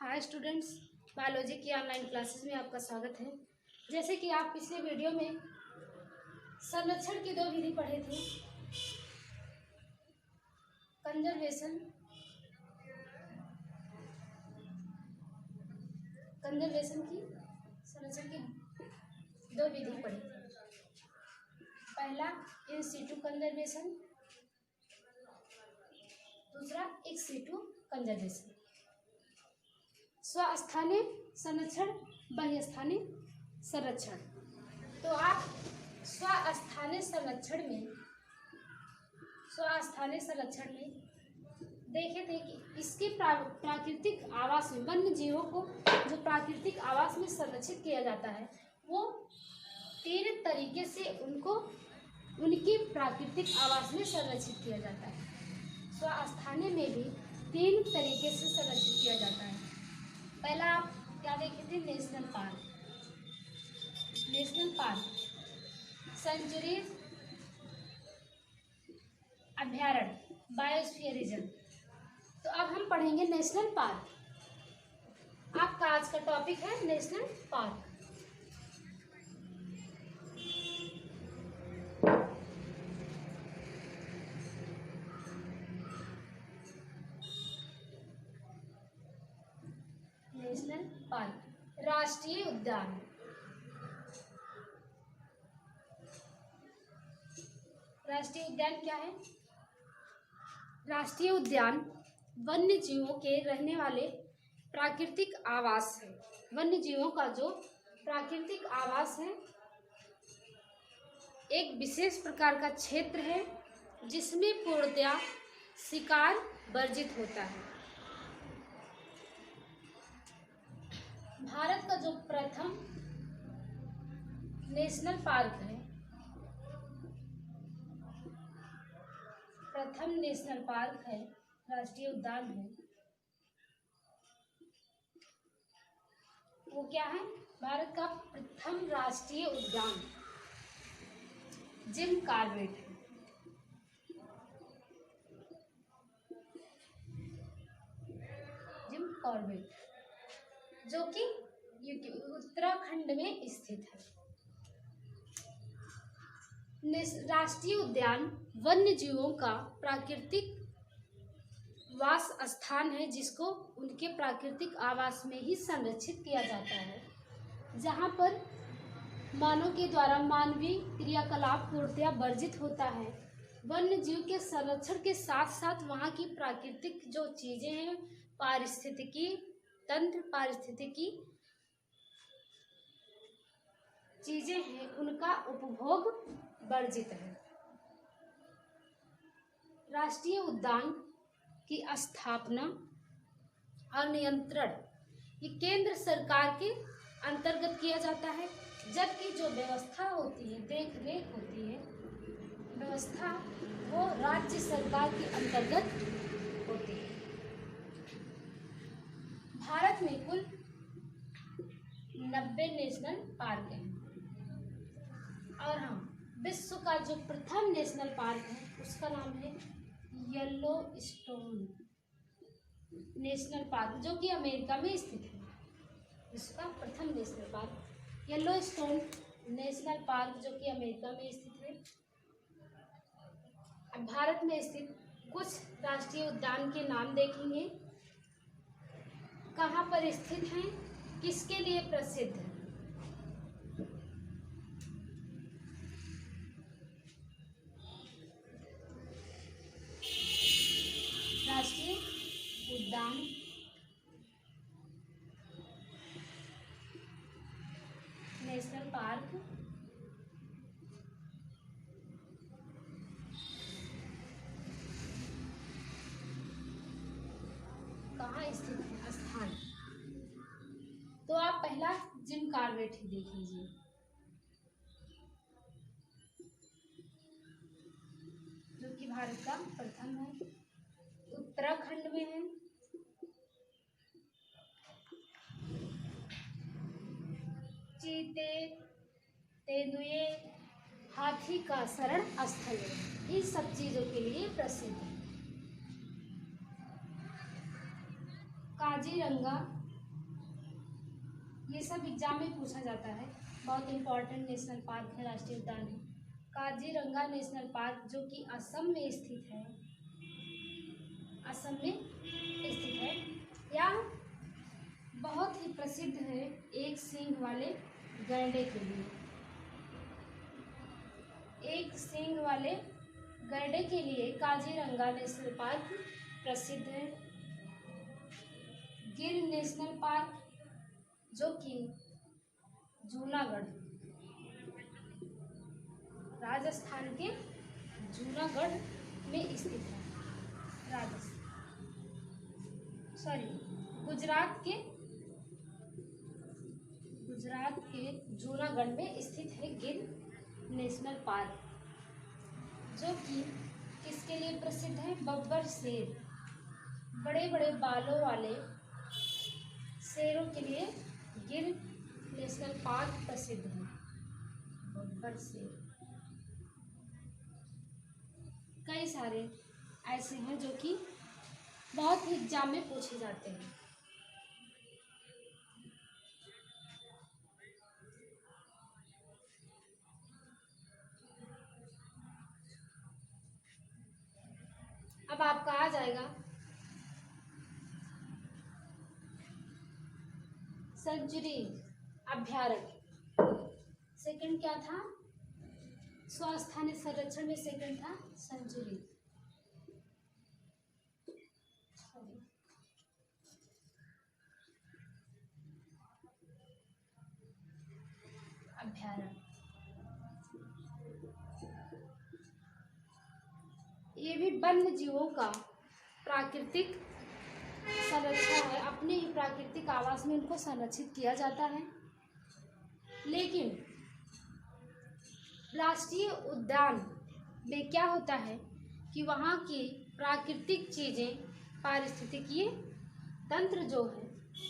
Hi students, biology की online classes में आपका स्वागत है। जैसे कि आप पिछले वीडियो में संरक्षण की दो विधि पढ़े थे, कंजर्वेशन की संरक्षण की दो विधि पढ़ी थी। पहला इन सीटू कंजर्वेशन, दूसरा एक्स सीटू कंजर्वेशन। स्वस्थानीय संरक्षण, बहिस्थानीय संरक्षण। तो आप स्वस्थानीय संरक्षण में देखे थे कि इसके प्राकृतिक आवास में वन्य जीवों को जो प्राकृतिक आवास में संरक्षित किया जाता है वो तीन तरीके से उनको उनकी प्राकृतिक आवास में संरक्षित किया जाता है। स्वस्थानीय में भी तीन तरीके से संरक्षित किया जाता है। पहला आप क्या देखे थे, नेशनल पार्क, सेंचुरीज, अभ्यारण्य, बायोस्फीयर रीजन। तो अब हम पढ़ेंगे नेशनल पार्क। आपका आज का टॉपिक है नेशनल पार्क। नेशनल पार्क, राष्ट्रीय उद्यान। राष्ट्रीय उद्यान क्या है? राष्ट्रीय उद्यान वन्य जीवों के रहने वाले प्राकृतिक आवास है। वन्य जीवों का जो प्राकृतिक आवास है, एक विशेष प्रकार का क्षेत्र है जिसमें पूर्णतया शिकार वर्जित होता है। भारत का जो प्रथम नेशनल पार्क है, राष्ट्रीय उद्यान है, वो क्या है? भारत का प्रथम राष्ट्रीय उद्यान जिम कॉर्बेट है। जिम कॉर्बेट जो कि उत्तराखंड में स्थित है। राष्ट्रीय उद्यान वन्य जीवों का प्राकृतिक वास स्थान है जिसको उनके प्राकृतिक आवास में ही संरक्षित किया जाता है, जहाँ पर मानव के द्वारा मानवीय क्रियाकलाप पूर्णतया वर्जित होता है। वन्य जीव के संरक्षण के साथ साथ वहाँ की प्राकृतिक जो चीजें हैं, पारिस्थितिकी तंत्र, पारिस्थितिकी चीजें हैं, उनका उपभोग वर्जित है। राष्ट्रीय उद्यान की स्थापना और नियंत्रण ये केंद्र सरकार के अंतर्गत किया जाता है, जबकि जो व्यवस्था होती है, देख रेख होती है, व्यवस्था वो राज्य सरकार के अंतर्गत होती है। भारत में कुल 90 नेशनल पार्क हैं और हम विश्व का जो प्रथम नेशनल पार्क है उसका नाम है येलोस्टोन नेशनल पार्क, जो कि अमेरिका में स्थित है। विश्व का प्रथम national park Yellowstone national park, जो कि अमेरिका में स्थित है। अब भारत में स्थित कुछ राष्ट्रीय उद्यान के नाम देखेंगे, कहाँ पर स्थित हैं, किसके लिए प्रसिद्ध है। राष्ट्रीय उद्यान नेशनल पार्क कहाँ स्थित है, स्थान। तो आप पहला जिम कॉर्बेट ही देख लीजिए। जो कि भारत का प्रथम है, उत्तराखंड में है। चीते, तेंदुए, हाथी का शरण स्थल है, इन सब चीजों के लिए प्रसिद्ध है। काजीरंगा ये सब एग्जाम में पूछा जाता है। बहुत इम्पोर्टेंट नेशनल पार्क है, राष्ट्रीय उद्यान है काजीरंगा नेशनल पार्क, जो कि असम में स्थित है। असम में स्थित है। यह बहुत ही प्रसिद्ध है एक सींग वाले गैंडे के लिए। एक सींग वाले गैंडे के लिए काजीरंगा नेशनल पार्क प्रसिद्ध है। गिर नेशनल पार्क, जो कि जूनागढ़, राजस्थान के जूनागढ़ में स्थित है। गुजरात के जूनागढ़ में स्थित है गिर नेशनल पार्क, जो कि किसके लिए प्रसिद्ध है? बब्बर शेर, बड़े बड़े बालों वाले शेरों के लिए गिर नेशनल पार्क प्रसिद्ध है। बब्बर शेर। कई सारे ऐसे हैं जो कि बहुत ही एग्जाम में पूछे जाते हैं। अब आपका आ जाएगा सेंचुरी अभ्यारण्य। सेकंड क्या था? स्वस्थानीय संरक्षण में सेकंड था सेंचुरी अभ्यारण्य। ये भी वन्य जीवों का प्राकृतिक संरक्षण है। अपने ही प्राकृतिक आवास में उनको संरक्षित किया जाता है। लेकिन राष्ट्रीय उद्यान में क्या होता है कि वहाँ की प्राकृतिक चीज़ें, पारिस्थितिकीय तंत्र जो है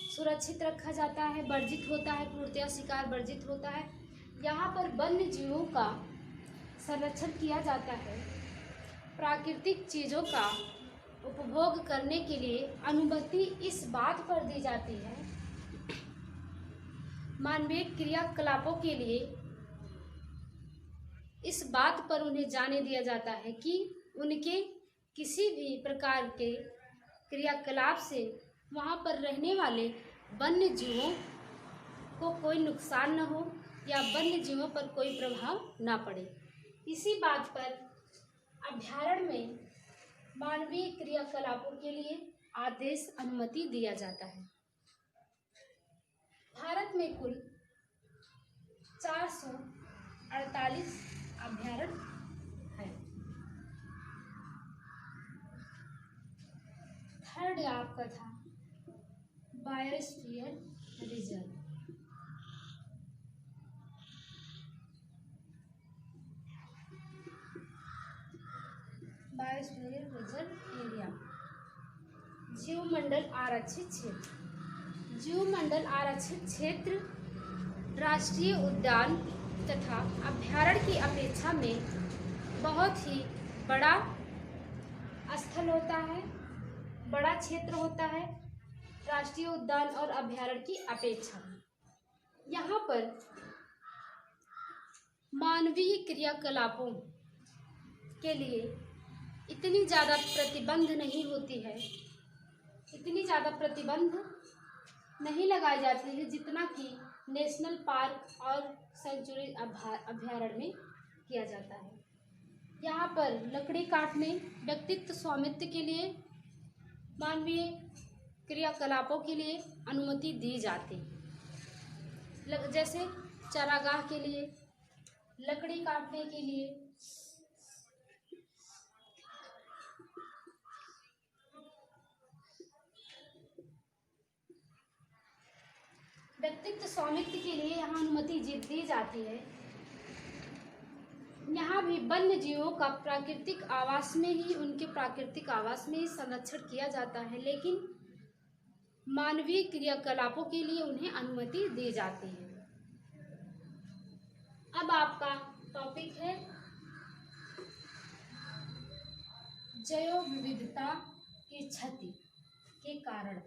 सुरक्षित रखा जाता है, वर्जित होता है, पूर्णतया शिकार वर्जित होता है। यहाँ पर वन्य जीवों का संरक्षण किया जाता है। प्राकृतिक चीज़ों का उपभोग करने के लिए अनुमति इस बात पर दी जाती है, मानवीय क्रियाकलापों के लिए इस बात पर उन्हें जाने दिया जाता है कि उनके किसी भी प्रकार के क्रियाकलाप से वहाँ पर रहने वाले वन्य जीवों को कोई नुकसान न हो या वन्य जीवों पर कोई प्रभाव ना पड़े। इसी बात पर अभ्यारण्य में मानवीय क्रियाकलापों के लिए आदेश अनुमति दिया जाता है। भारत में कुल 448 अभ्यारण्य है। थर्ड आपका था biosphere reserve. Biosphere reserve area, जीवमंडल आरक्षित क्षेत्र। जीवमंडल आरक्षित क्षेत्र राष्ट्रीय उद्यान तथा अभ्यारण्य की अपेक्षा में बहुत ही बड़ा स्थल होता है, बड़ा क्षेत्र होता है राष्ट्रीय उद्यान और अभ्यारण्य की अपेक्षा में। यहाँ पर मानवीय क्रियाकलापों के लिए इतनी ज़्यादा प्रतिबंध नहीं होती है, इतनी ज़्यादा प्रतिबंध नहीं लगाई जाती है जितना कि नेशनल पार्क और सेंचुरी अभ्यारण्य में किया जाता है। यहाँ पर लकड़ी काटने, व्यक्तित्व स्वामित्व के लिए, मानवीय क्रियाकलापों के लिए अनुमति दी जाती है, जैसे चारागाह के लिए, लकड़ी काटने के लिए, व्यक्तित्व स्वामित्व के लिए यहाँ अनुमति दी जाती है। यहाँ भी वन्य जीवों का प्राकृतिक आवास में ही, उनके प्राकृतिक आवास में ही संरक्षण किया जाता है, लेकिन मानवीय क्रियाकलापों के लिए उन्हें अनुमति दी जाती है। अब आपका टॉपिक है जैव विविधता की क्षति के कारण।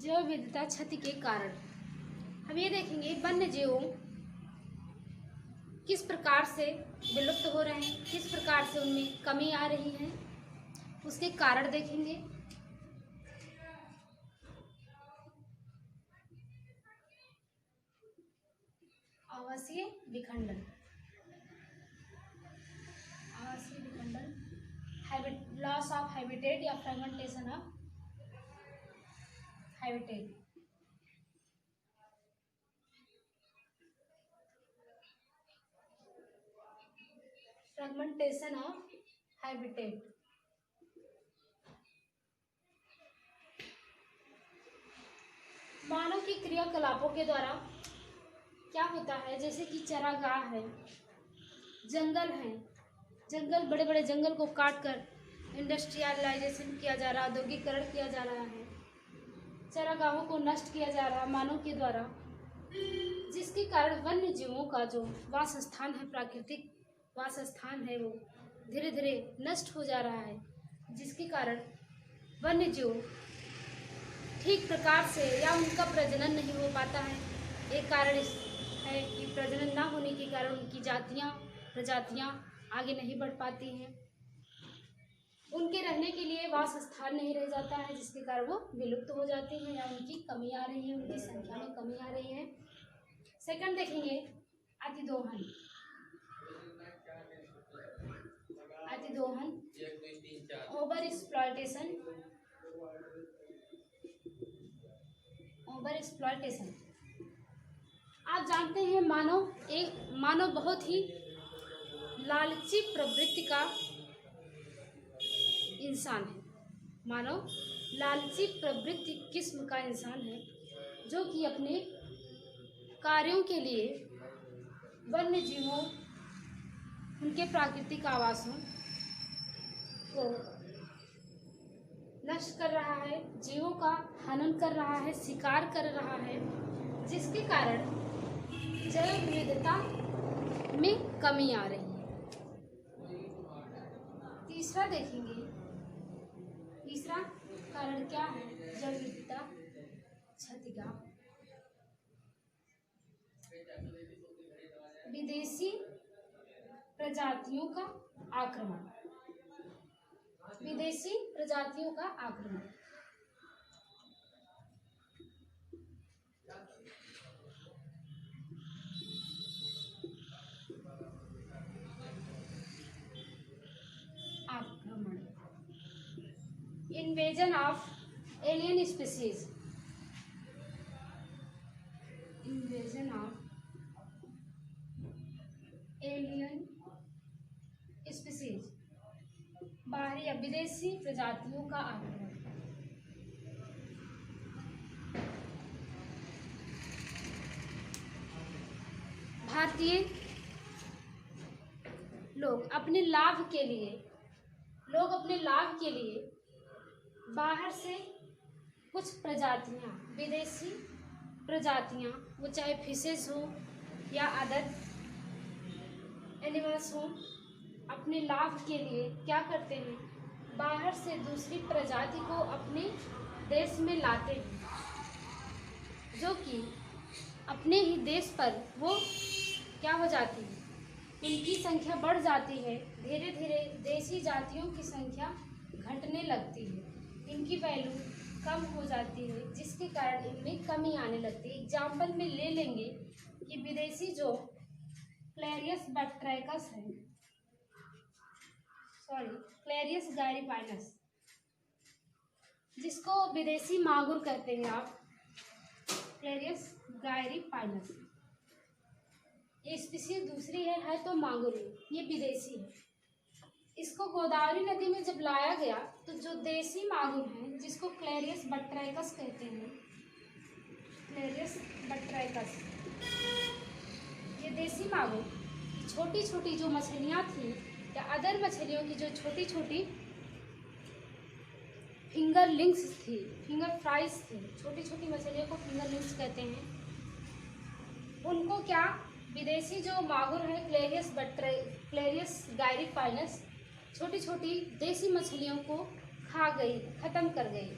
जैव विविधता क्षति के कारण। हम ये देखेंगे वन्य जीवों किस प्रकार से विलुप्त हो रहे हैं, किस प्रकार से उनमें कमी आ रही है, उसके कारण देखेंगे। आवासीय विखंडन, आवासीय विखंडन, लॉस ऑफ हैबिटेट या fragmentation of habitat. Fragmentation of habitat. मानव की क्रियाकलापों के द्वारा क्या होता है, जैसे कि चरागाह है, जंगल है, जंगल बड़े बड़े जंगल को काट कर इंडस्ट्रियलाइजेशन किया जा रहा है, औद्योगिकरण किया जा रहा है, चरागाहों को नष्ट किया जा रहा है मानव के द्वारा, जिसके कारण वन्य जीवों का जो वास स्थान है, प्राकृतिक वास स्थान है, वो धीरे धीरे नष्ट हो जा रहा है, जिसके कारण वन्य जीव ठीक प्रकार से या उनका प्रजनन नहीं हो पाता है। एक कारण इस है कि प्रजनन ना होने के कारण उनकी प्रजातियां आगे नहीं बढ़ पाती हैं, उनके रहने के लिए वास स्थान नहीं रह जाता है, जिसके कारण वो विलुप्त हो जाती हैं या उनकी कमी आ रही है, उनकी संख्या में कमी आ रही है। सेकंड देखेंगे अतिदोहन। अतिदोहन, ओवर एक्सप्लॉयटेशन, ओवर एक्सप्लॉयटेशन। आप जानते हैं मानव बहुत ही लालची प्रवृत्ति का इंसान है। मानव लालची प्रवृत्ति किस्म का इंसान है, जो कि अपने कार्यों के लिए वन्य जीवों, उनके प्राकृतिक आवासों को नष्ट कर रहा है, जीवों का हनन कर रहा है, शिकार कर रहा है, जिसके कारण जैव विविधता में कमी आ रही है। तीसरा देखेंगे, तीसरा कारण क्या है जैव विविधता क्षति का? विदेशी प्रजातियों का आक्रमण, विदेशी प्रजातियों का आक्रमण। Invasion of alien species, invasion of alien species, बाहरी या विदेशी प्रजातियों का आक्रमण। भारतीय लोग अपने लाभ के लिए बाहर से कुछ प्रजातियां, विदेशी प्रजातियां, वो चाहे फिशेस हो या अदर एनिमल्स हो, अपने लाभ के लिए क्या करते हैं, बाहर से दूसरी प्रजाति को अपने देश में लाते हैं, जो कि अपने ही देश पर वो क्या हो जाती है, इनकी संख्या बढ़ जाती है, धीरे धीरे देशी जातियों की संख्या घटने लगती है, इनकी वैल्यू कम हो जाती है, जिसके कारण इनमें कमी आने लगती है। एग्जाम्पल में ले लेंगे कि विदेशी जो क्लैरियस बैक्ट्रैकस है, क्लैरियस गायरीपाइनस, जिसको विदेशी मांगुर कहते हैं आप, क्लैरियस गायरीपाइनस, ये स्पीशीज दूसरी है तो मांगुर, ये विदेशी है। इसको गोदावरी नदी में जब लाया गया तो जो देसी मांगुर है, जिसको क्लैरियस बैक्ट्रैकस कहते हैं, क्लैरियस बैक्ट्रैकस, ये देसी मांगुर छोटी छोटी जो मछलियाँ थी या अदर मछलियों की जो छोटी छोटी फिंगर लिंक्स थी, फिंगर फ्राइज थी, छोटी छोटी मछलियों को फिंगर लिंक्स कहते हैं, उनको क्या विदेशी जो मांगुर है क्लैरियस गायरीपाइनस छोटी छोटी देसी मछलियों को खा गई, खत्म कर गई।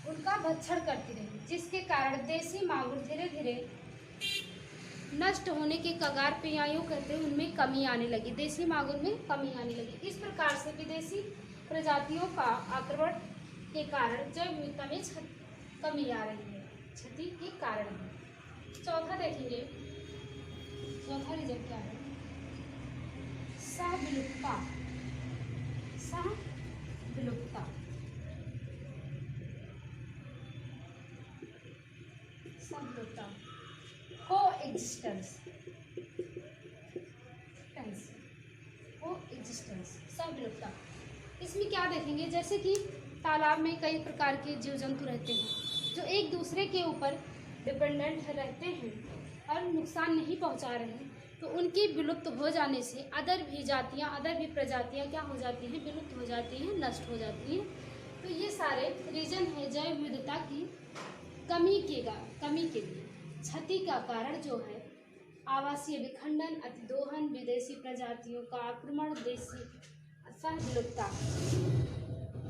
उनका भक्षण करती रही, जिसके कारण देसी मांगुर धीरे धीरे नष्ट होने के कगार पे या यूँ कहते हैं उनमें कमी आने लगी, देसी मांगुर में कमी आने लगी। इस प्रकार से विदेशी प्रजातियों का आक्रमण के कारण जैव विविधता में कमी आ रही है, क्षति के कारण है। चौथा देखेंगे, चौथा रीजन क्या है? सहविलुप्तता। सहविलुप्तता, सहविलुप्तता, कोएग्जिस्टेंस, कोएग्जिस्टेंस, सहविलुप्तता। इसमें क्या देखेंगे, जैसे कि तालाब में कई प्रकार के जीव जंतु रहते हैं जो एक दूसरे के ऊपर डिपेंडेंट रहते हैं और नुकसान नहीं पहुंचा रहे हैं, तो उनकी विलुप्त हो जाने से अदर भी जातियां, अदर भी प्रजातियां क्या हो जाती हैं? विलुप्त हो जाती हैं, नष्ट हो जाती हैं। तो ये सारे रीजन है जैव विविधता की कमी के लिए। क्षति का कारण जो है आवासीय विखंडन, अतिदोहन, विदेशी प्रजातियों का आक्रमण, देसी सहविलुप्तता,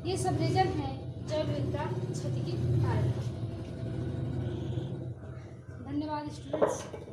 ये सब रीजन है जैव विविधता क्षति के कारण। धन्यवाद स्टूडेंट्स।